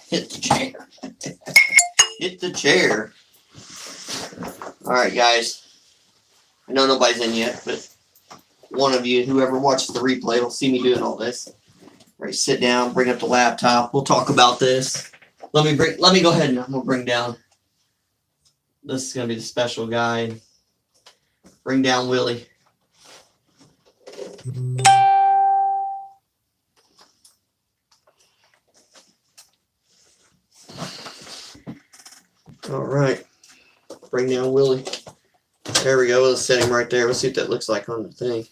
Hit the chair. Hit the chair. All right, guys. I know nobody's in yet, but one of you, whoever watches the replay, will see me doing all this. All right, sit down, bring up the laptop. We'll talk about this. Let me go ahead and I'm gonna bring down. This is gonna be the special guide. Bring down Willie. All right. Bring down Willie. There we go. Let's set him right there. Let's see what that looks like on the thing.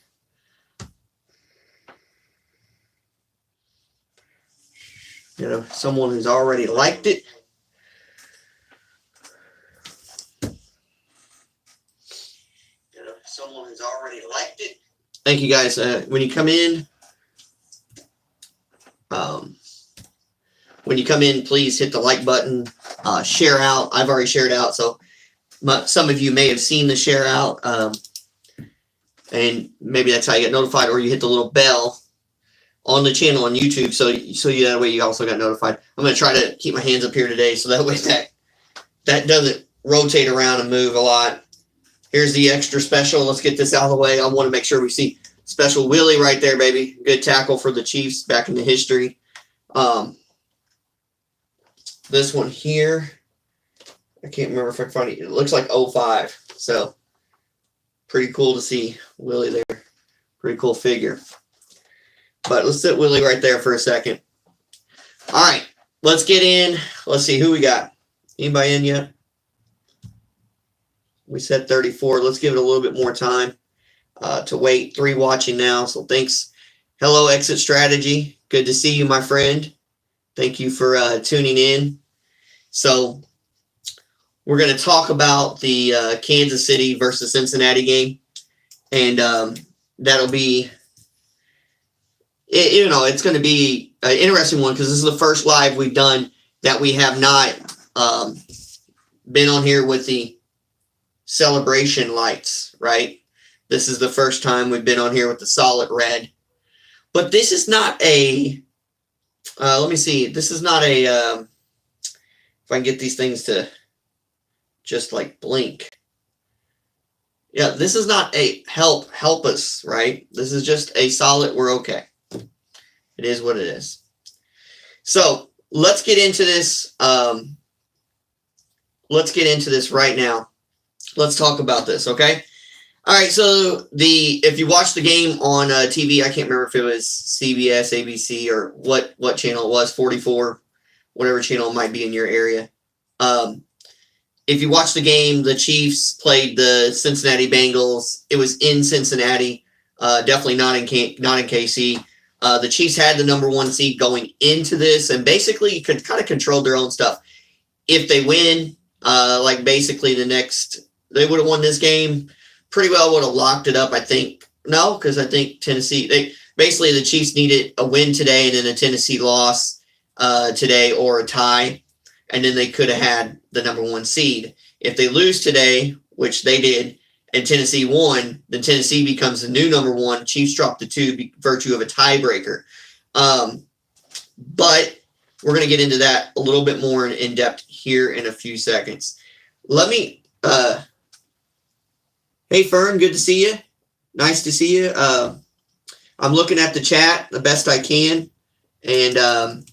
You know, someone who's already liked it. Someone who's already liked it. Thank you, guys. When you come in, please hit the like button. Share out. I've already shared out, so some of you may have seen the share out, and maybe that's how you get notified, or you hit the little bell on the channel on YouTube, so that way you also got notified. I'm going to try to keep my hands up here today, so that way that doesn't rotate around and move a lot. Here's the extra special. Let's get this out of the way. I want to make sure we see special Willie right there, baby. Good tackle for the Chiefs back in the history. This one here, I can't remember if I can find it. It looks like 05. So pretty cool to see Willie there. Pretty cool figure. But let's sit Willie right there for a second. All right, let's get in. Let's see who we got. Anybody in yet? We said 34. Let's give it a little bit more time to wait. 3 watching now, so thanks. Hello, Exit Strategy. Good to see you, my friend. Thank you for tuning in. So we're going to talk about the Kansas City versus Cincinnati game, and that'll be, it's going to be an interesting one because this is the first live we've done that we have not been on here with the celebration lights, right? This is the first time we've been on here with the solid red. But this is not a, let me see, this is not a, if I can get these things to just like blink. Yeah, this is not a help us, right? This is just a solid, we're okay. It is what it is. So let's get into this. Let's get into this right now. Let's talk about this, okay? All right, so if you watch the game on TV, I can't remember if it was CBS, ABC, or what channel it was, 44, whatever channel it might be in your area. If you watch the game, the Chiefs played the Cincinnati Bengals. It was in Cincinnati, definitely not in KC. The Chiefs had the number 1 seed going into this, and basically could kind of control their own stuff. If they win, basically they would have won this game. Pretty well would have locked it up, I think. No, because I think Tennessee, the Chiefs needed a win today and then a Tennessee loss today or a tie, and then they could have had the number 1 seed. If they lose today, which they did, and Tennessee won, then Tennessee becomes the new number 1. Chiefs drop the 2 by virtue of a tiebreaker. But we're going to get into that a little bit more in depth here in a few seconds. Let me, hey Fern, good to see you. Nice to see you. I'm looking at the chat the best I can, and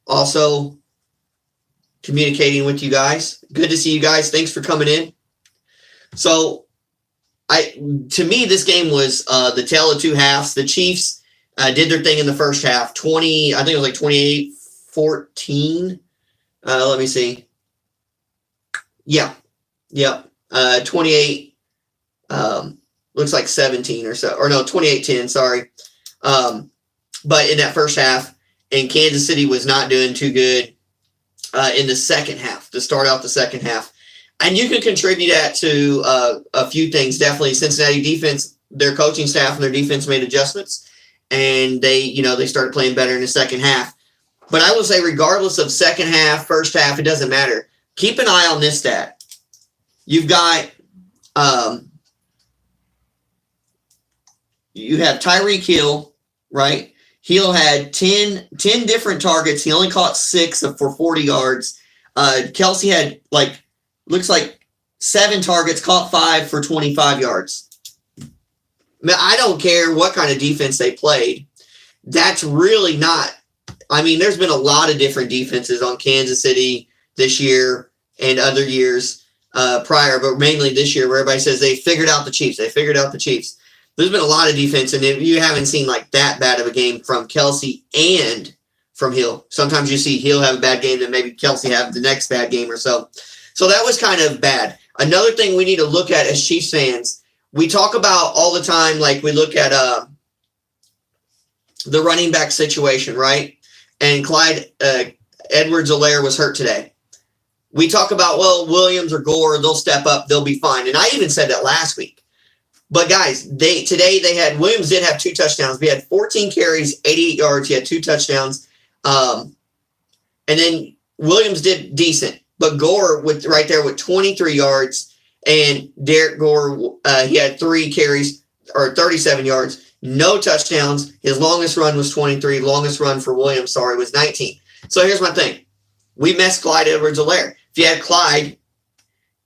also communicating with you guys. Good to see you guys. Thanks for coming in. So, to me, this game was the tale of 2 halves. The Chiefs did their thing in the first half. I think it was like 28-14. Let me see. Yeah. 28. Looks like 17 or so. Or no, 28-10, sorry. But in that first half, and Kansas City was not doing too good in the second half, to start out the second half. And you can contribute that to a few things. Definitely Cincinnati defense, their coaching staff and their defense made adjustments, and they started playing better in the second half. But I will say, regardless of second half, first half, it doesn't matter. Keep an eye on this stat. You've got you have Tyreek Hill, right? Hill had 10 different targets. He only caught 6 for 40 yards. Kelsey had looks like 7 targets, caught 5 for 25 yards. I don't care what kind of defense they played. That's really not. I mean, there's been a lot of different defenses on Kansas City this year and other years prior, but mainly this year, where everybody says they figured out the Chiefs. They figured out the Chiefs. There's been a lot of defense, and if you haven't seen like that bad of a game from Kelsey and from Hill. Sometimes you see Hill have a bad game, then maybe Kelsey have the next bad game or so. So that was kind of bad. Another thing we need to look at as Chiefs fans, we talk about all the time, like we look at the running back situation, right? And Clyde Edwards-Helaire was hurt today. We talk about, well, Williams or Gore, they'll step up, they'll be fine. And I even said that last week. But guys, Williams did have 2 touchdowns. We had 14 carries, 88 yards. He had 2 touchdowns. And then Williams did decent. But Gore right there with 23 yards. And Derek Gore, he had 3 carries or 37 yards. No touchdowns. His longest run was 23. Longest run for Williams, was 19. So here's my thing. We missed Clyde Edwards-Helaire. If you had Clyde,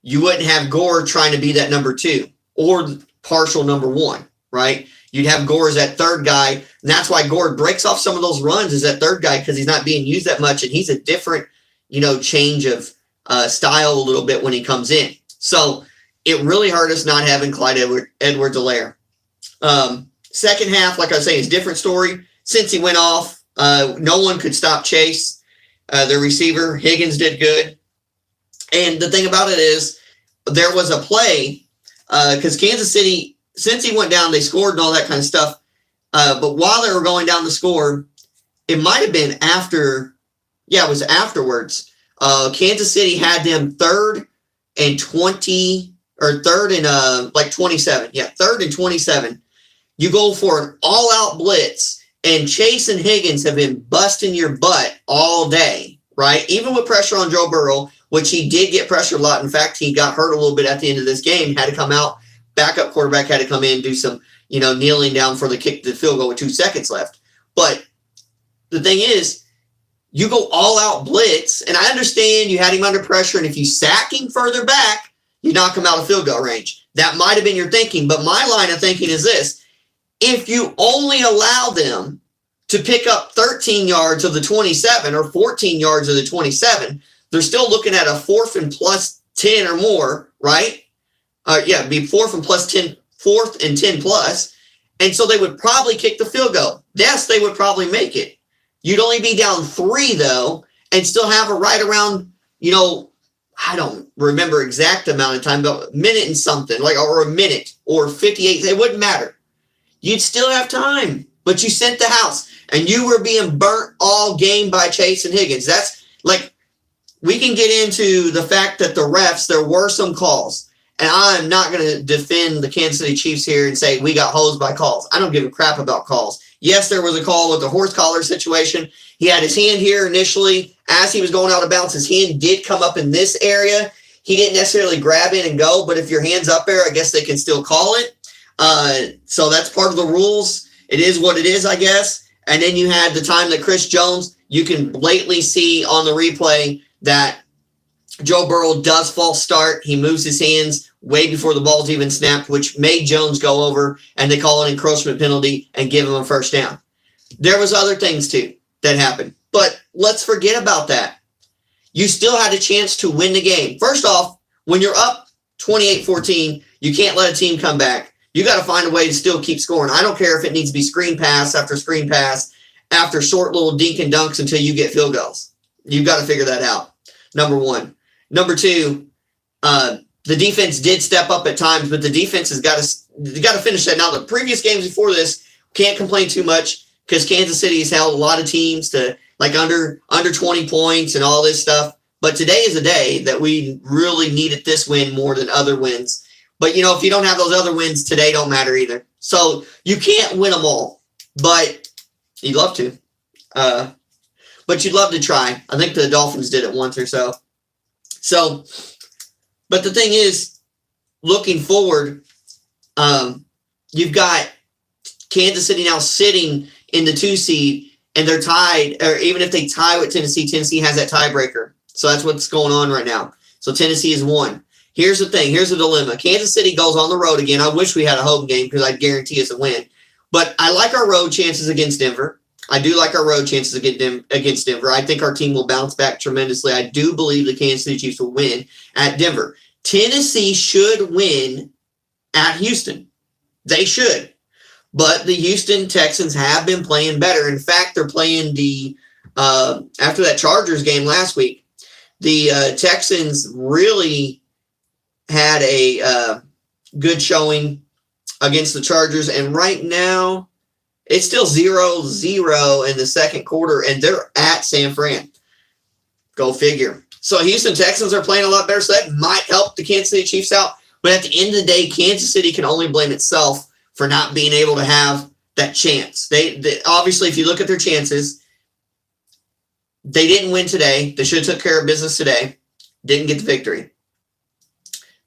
you wouldn't have Gore trying to be that number 2 or partial number 1, right? You'd have Gore as that third guy. And that's why Gore breaks off some of those runs as that third guy, because he's not being used that much. And he's a different, change of style a little bit when he comes in. So it really hurt us not having Clyde Edwards-Helaire. Second half, like I was saying, is a different story. Since he went off, no one could stop Chase. The receiver, Higgins, did good. And the thing about it is, there was a play, because Kansas City, since he went down, they scored and all that kind of stuff. But while they were going down the score, it might have been it was afterwards. Kansas City had them 3rd and 20, or 3rd and 27. Yeah, 3rd and 27. You go for an all-out blitz, and Chase and Higgins have been busting your butt all day, right? Even with pressure on Joe Burrow, which he did get pressure a lot. In fact, he got hurt a little bit at the end of this game, had to come out. Backup quarterback had to come in and do some, kneeling down for the field goal with 2 seconds left. But the thing is, you go all-out blitz, and I understand you had him under pressure, and if you sack him further back, you knock him out of field goal range. That might have been your thinking, but my line of thinking is this. If you only allow them to pick up 13 yards of the 27 or 14 yards of the 27, they're still looking at a 4th and plus 10 or more, right? It'd be 4th and plus 10, 4th and 10 plus. And so they would probably kick the field goal. Yes, they would probably make it. You'd only be down 3, though, and still have a right around, I don't remember exact amount of time, but a minute and something, or a minute or 58. It wouldn't matter. You'd still have time, but you sent the house, and you were being burnt all game by Chase and Higgins. That's we can get into the fact that the refs, there were some calls, and I'm not going to defend the Kansas City Chiefs here and say we got hosed by calls. I don't give a crap about calls. Yes, there was a call with the horse collar situation. He had his hand here initially. As he was going out of bounds, his hand did come up in this area. He didn't necessarily grab it and go, but if your hand's up there, I guess they can still call it. So that's part of the rules. It is what it is, I guess. And then you had the time that Chris Jones, you can blatantly see on the replay that Joe Burrow does false start. He moves his hands way before the ball's even snapped, which made Jones go over, and they call an encroachment penalty and give him a first down. There was other things, too, that happened. But let's forget about that. You still had a chance to win the game. First off, when you're up 28-14, you can't let a team come back. You got to find a way to still keep scoring. I don't care if it needs to be screen pass after short little dink and dunks until you get field goals. You've got to figure that out, number 1. Number 2, the defense did step up at times, but the defense has got to finish that. Now, the previous games before this, can't complain too much because Kansas City has held a lot of teams to under 20 points and all this stuff. But today is a day that we really needed this win more than other wins. But, if you don't have those other wins, today don't matter either. So you can't win them all, but you'd love to. But you'd love to try. I think the Dolphins did it once or so. So, but the thing is, looking forward, you've got Kansas City now sitting in the 2 seed and they're tied, or even if they tie with Tennessee, Tennessee has that tiebreaker. So that's what's going on right now. So Tennessee is 1. Here's the thing. Here's the dilemma. Kansas City goes on the road again. I wish we had a home game because I'd guarantee us a win. But I like our road chances against Denver. I do like our road chances against Denver. I think our team will bounce back tremendously. I do believe the Kansas City Chiefs will win at Denver. Tennessee should win at Houston. They should. But the Houston Texans have been playing better. In fact, they're playing after that Chargers game last week, the Texans really had a good showing against the Chargers. And right now, it's still 0-0 in the second quarter, and they're at San Fran. Go figure. So Houston Texans are playing a lot better, so that might help the Kansas City Chiefs out. But at the end of the day, Kansas City can only blame itself for not being able to have that chance. They obviously, if you look at their chances, they didn't win today. They should have took care of business today. Didn't get the victory.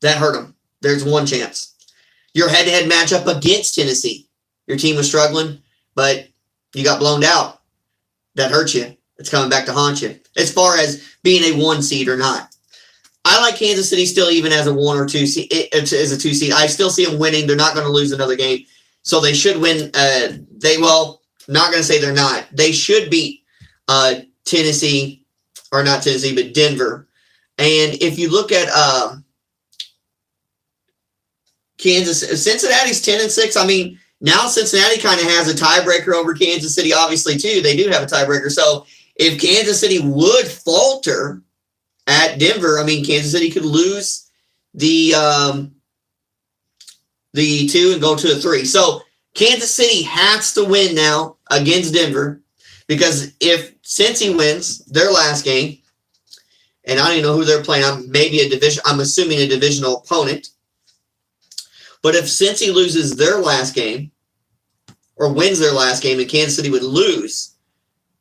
That hurt them. There's one chance. Your head-to-head matchup against Tennessee. Your team was struggling, but you got blown out. That hurt you. It's coming back to haunt you. As far as being a 1 seed or not. I like Kansas City still even as a 1 or 2 seed. As a 2 seed. I still see them winning. They're not going to lose another game. So they should win. Not going to say they're not. They should beat Tennessee, or not Tennessee, but Denver. And if you look at Cincinnati's 10-6. I mean, now Cincinnati kind of has a tiebreaker over Kansas City, obviously, too. They do have a tiebreaker. So if Kansas City would falter at Denver, I mean, Kansas City could lose the 2 and go to a 3. So Kansas City has to win now against Denver, because if Cincy wins their last game, and I don't even know who they're playing, I'm assuming a divisional opponent. But if Cincy loses their last game, or wins their last game, and Kansas City would lose,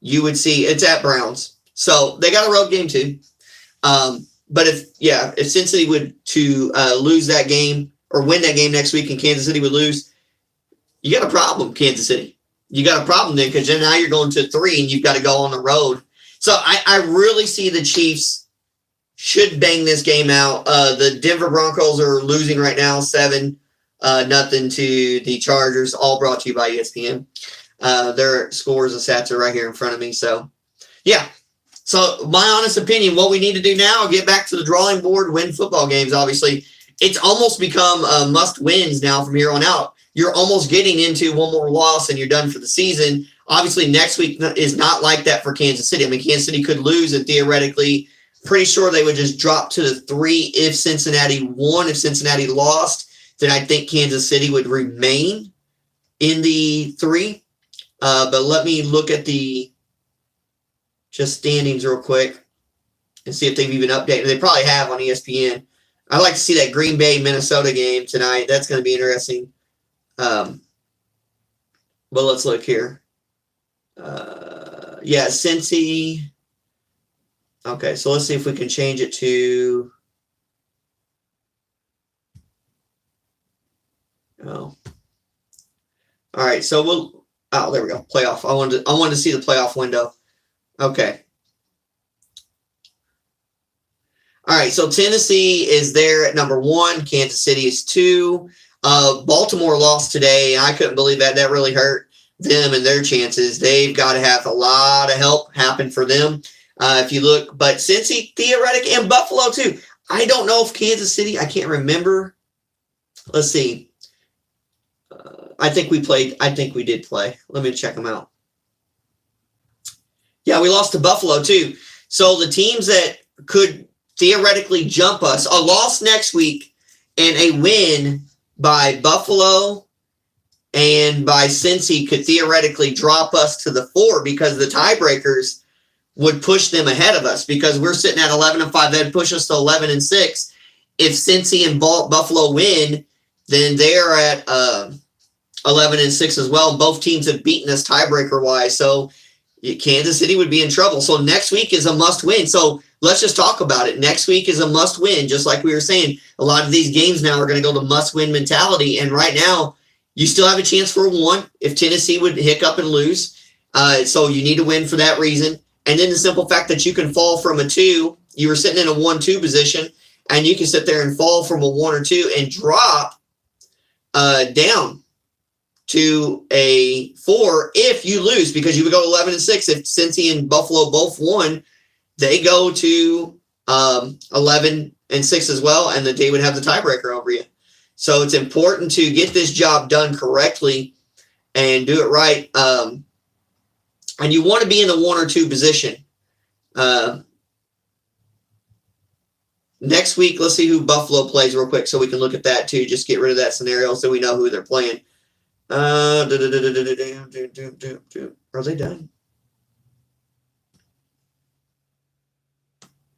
you would see it's at Browns. So they got a road game too. But if Cincinnati would to lose that game or win that game next week and Kansas City would lose, you got a problem, Kansas City. You got a problem then, because now you're going to 3 and you've got to go on the road. So I really see the Chiefs should bang this game out. The Denver Broncos are losing right now 7-0 to the Chargers, all brought to you by ESPN. Their scores and stats are right here in front of me. So, yeah. So, my honest opinion, what we need to do now, get back to the drawing board, win football games, obviously. It's almost become must-wins now from here on out. You're almost getting into one more loss and you're done for the season. Obviously, next week is not like that for Kansas City. I mean, Kansas City could lose, and theoretically, pretty sure they would just drop to the 3 if Cincinnati won. If Cincinnati lost, then I think Kansas City would remain in the 3. But let me look at the just standings real quick and see if they've even updated. They probably have on ESPN. I'd like to see that Green Bay Minnesota game tonight. That's going to be interesting. But let's look here. Cincy. Okay, so let's see if we can change it to. Oh. All right, so we'll. Oh, there we go. Playoff. I wanted to see the playoff window. Okay. All right, so Tennessee is there at number 1. Kansas City is 2. Baltimore lost today. I couldn't believe that. That really hurt them and their chances. They've got to have a lot of help happen for them. If you look, but Cincy, theoretic, and Buffalo too. I don't know if Kansas City, I can't remember. Let's see. I think we did play. Let me check them out. Yeah, we lost to Buffalo too. So the teams that could theoretically jump us, a loss next week and a win by Buffalo and by Cincy could theoretically drop us to the 4, because the tiebreakers would push them ahead of us, because we're sitting at 11-5. That'd push us to 11-6. If Cincy and Buffalo win, then they're at 11-6 as well. Both teams have beaten us tiebreaker wise, so Kansas City would be in trouble. So next week is a must win. So let's just talk about it. Next week is a must win, just like we were saying. A lot of these games now are going to go to must win mentality, and right now you still have a chance for a 1 if Tennessee would hiccup and lose. So you need to win for that reason. And then the simple fact that you can fall from a 2, you were sitting in a 1-2 position, and you can sit there and fall from a 1 or 2 and drop down to a 4 if you lose, because you would go 11-6. If Cincy and Buffalo both won, they go to 11-6 as well, and they would have the tiebreaker over you. So it's important to get this job done correctly and do it right. And you want to be in the 1 or 2 position. Next week, let's see who Buffalo plays real quick so we can look at that too. Just get rid of that scenario so we know who they're playing. Are they done?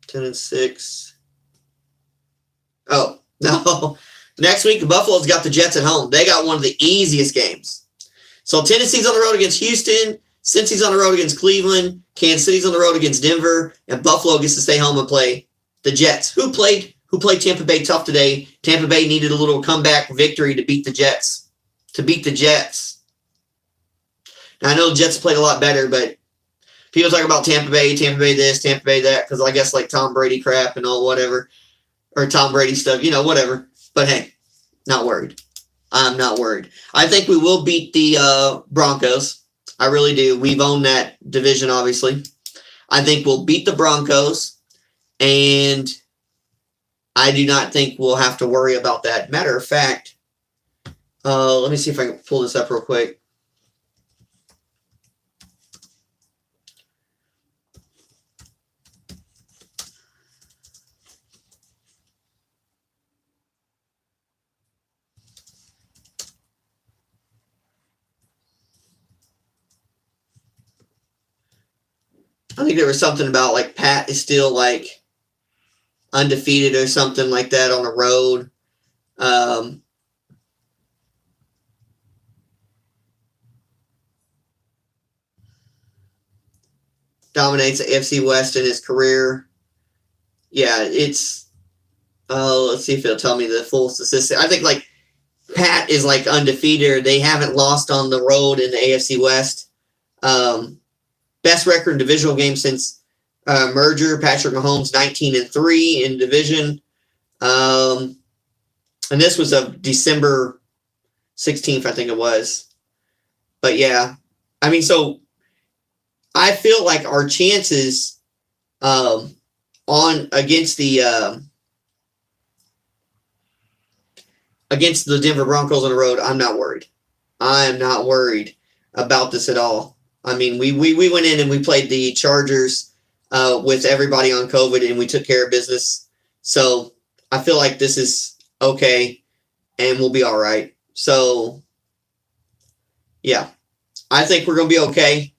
10-6. Oh, no. Next week, Buffalo's got the Jets at home. They got one of the easiest games. So Tennessee's on the road against Houston. Cincy's on the road against Cleveland. Kansas City's on the road against Denver. And Buffalo gets to stay home and play the Jets. Who played Tampa Bay tough today? Tampa Bay needed a little comeback victory to beat the Jets. Now, I know the Jets played a lot better, but people talk about Tampa Bay this, Tampa Bay that, because I guess like Tom Brady crap and all whatever, or Tom Brady stuff, whatever. But hey, not worried. I'm not worried. I think we will beat the Broncos. I really do. We've owned that division, obviously. I think we'll beat the Broncos, and I do not think we'll have to worry about that. Matter of fact, let me see if I can pull this up real quick. I think there was something about like Pat is still like undefeated or something like that on the road. Dominates the AFC West in his career. Yeah, it's let's see if it'll tell me the full statistic. I think like Pat is like undefeated. They haven't lost on the road in the AFC West. Best record in divisional games since merger. Patrick Mahomes 19-3 in division. And this was of December 16th, I think it was. But yeah, I mean, so I feel like our chances against the Denver Broncos on the road, I'm not worried. I am not worried about this at all. I mean, we went in and we played the Chargers with everybody on COVID, and we took care of business. So I feel like this is okay, and we'll be all right. So, yeah, I think we're going to be okay.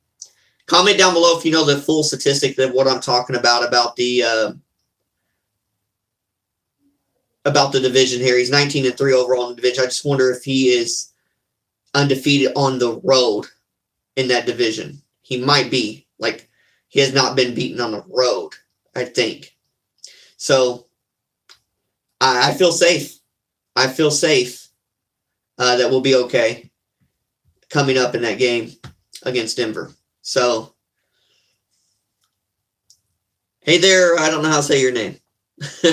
Comment down below if you know the full statistic of what I'm talking about the division here. He's 19-3 overall in the division. I just wonder if he is undefeated on the road in that division. He might be. Like, he has not been beaten on the road, I think. So, I feel safe. I feel safe that we'll be okay coming up in that game against Denver. So, hey there, I don't know how to say your name.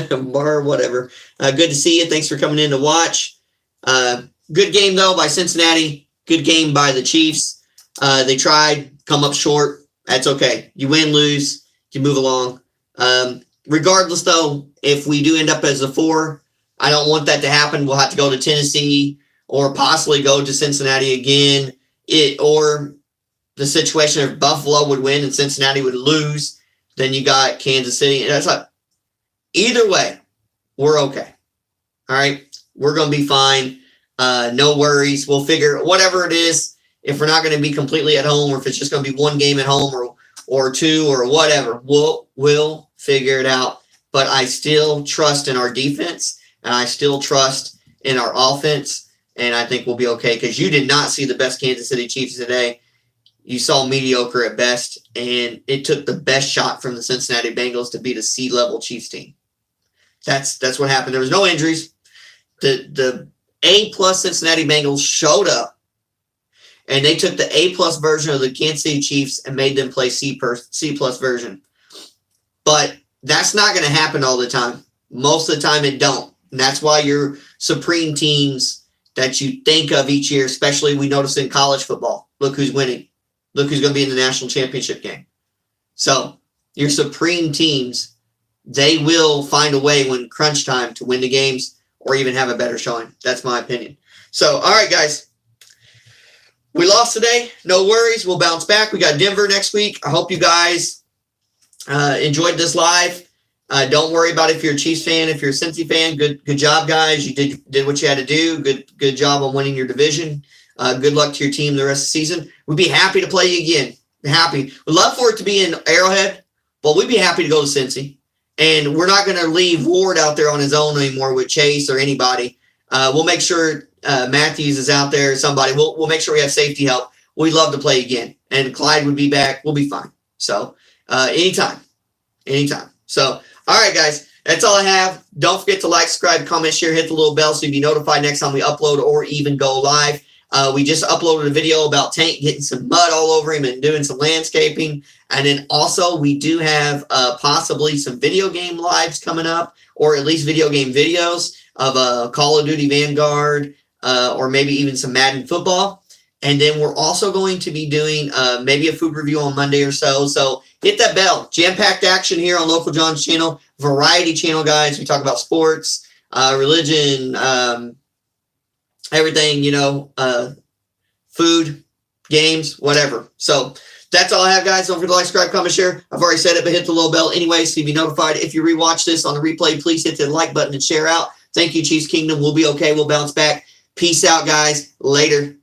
Bar, whatever. Good to see you. Thanks for coming in to watch. Good game, though, by Cincinnati. Good game by the Chiefs. They tried, come up short. That's okay. You win, lose, you move along. Regardless, though, if we do end up as a 4, I don't want that to happen. We'll have to go to Tennessee or possibly go to Cincinnati again. Or the situation if Buffalo would win and Cincinnati would lose, then you got Kansas City. And that's like, either way, we're okay. All right? We're going to be fine. No worries. We'll figure whatever it is. If we're not going to be completely at home, or if it's just going to be one game at home or 2 or whatever, we'll figure it out. But I still trust in our defense, and I still trust in our offense, and I think we'll be okay, because you did not see the best Kansas City Chiefs today. You saw mediocre at best, and it took the best shot from the Cincinnati Bengals to beat a C-level Chiefs team. That's what happened. There was no injuries. The A+ Cincinnati Bengals showed up, and they took the A+ version of the Kansas City Chiefs and made them play C+ version. But that's not going to happen all the time. Most of the time it don't. And that's why your supreme teams that you think of each year, especially we notice in college football, look who's winning. Look who's going to be in the national championship game. So your supreme teams, they will find a way when crunch time to win the games or even have a better showing. That's my opinion. So, all right, guys. We lost today. No worries. We'll bounce back. We got Denver next week. I hope you guys enjoyed this live. Don't worry about if you're a Chiefs fan, if you're a Cincy fan. Good job, guys. You did what you had to do. Good job on winning your division. Good luck to your team the rest of the season. We'd be happy to play you again. Happy. We'd love for it to be in Arrowhead, but we'd be happy to go to Cincy. And we're not going to leave Ward out there on his own anymore with Chase or anybody. We'll make sure Matthews is out there. Somebody. We'll make sure we have safety help. We'd love to play again. And Clyde would be back. We'll be fine. So anytime. So, all right, guys. That's all I have. Don't forget to like, subscribe, comment, share, hit the little bell so you'll be notified next time we upload or even go live. We just uploaded a video about Tank getting some mud all over him and doing some landscaping. And then also we do have possibly some video game lives coming up, or at least video game videos of Call of Duty Vanguard or maybe even some Madden football. And then we're also going to be doing maybe a food review on Monday or so. So hit that bell. Jam-packed action here on Local John's channel. Variety channel, guys. We talk about sports, religion, everything, food, games, whatever. So that's all I have, guys. Don't forget to like, subscribe, comment, share. I've already said it, but hit the little bell anyway so you'll be notified. If you rewatch this on the replay, please hit the like button and share out. Thank you, Chiefs Kingdom. We'll be okay. We'll bounce back. Peace out, guys. Later.